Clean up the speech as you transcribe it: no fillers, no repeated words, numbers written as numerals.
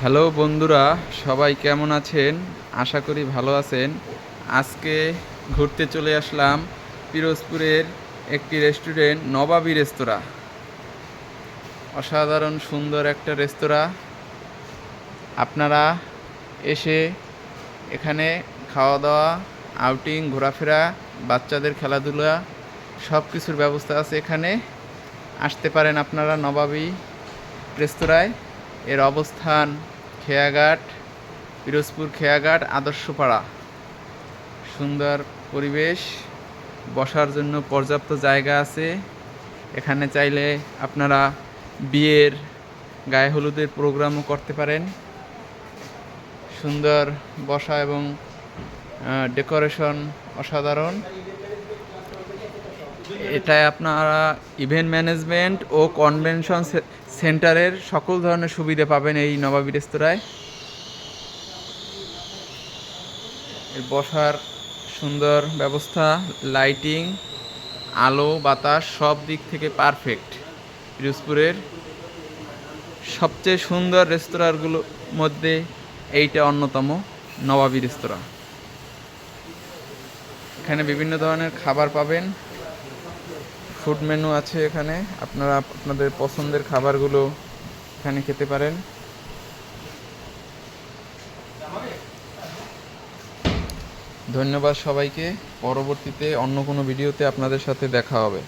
Hello বন্ধুরা, সবাই কেমন আছেন? আশা করি ভালো আছেন। আজকে ঘুরতে চলে আসলাম পিরোজপুরের একটি রেস্টুরেন্ট, নবাবী রেস্তোরাঁ। অসাধারণ সুন্দর একটা রেস্তোরাঁ। আপনারা এসে এখানে খাওয়া দাওয়া, আউটিং, ঘোরাফেরা, বাচ্চাদের খেলাধুলা সব কিছুর ব্যবস্থা আছে। এখানে আসতে পারেন আপনারা নবাবী রেস্তোরাঁয়। এর অবস্থান খেয়াঘাট, পিরোজপুর খেয়াঘাট আদর্শপাড়া। সুন্দর পরিবেশ, বসার জন্য পর্যাপ্ত জায়গা আছে। এখানে চাইলে আপনারা বিয়ের, গায়ে হলুদের প্রোগ্রামও করতে পারেন। সুন্দর বসা এবং ডেকোরেশন অসাধারণ। এটায় আপনারা ইভেন্ট ম্যানেজমেন্ট ও কনভেনশন সেন্টারের সকল ধরনের সুবিধা পাবেন এই নবাবী রেস্তোরাঁয়। এর বসার সুন্দর ব্যবস্থা, লাইটিং, আলো বাতাস সব দিক থেকে পারফেক্ট। পিরোজপুরের সবচেয়ে সুন্দর রেস্তোরাঁগুলোর মধ্যে এইটা অন্যতম, নবাবী রেস্তোরাঁ। এখানে বিভিন্ন ধরনের খাবার পাবেন, ফুড মেনু আছে। এখানে আপনারা আপনাদের পছন্দের খাবারগুলো এখানে খেতে পারেন। ধন্যবাদ সবাইকে। পরবর্তীতে অন্য কোনো ভিডিওতে আপনাদের সাথে দেখা হবে।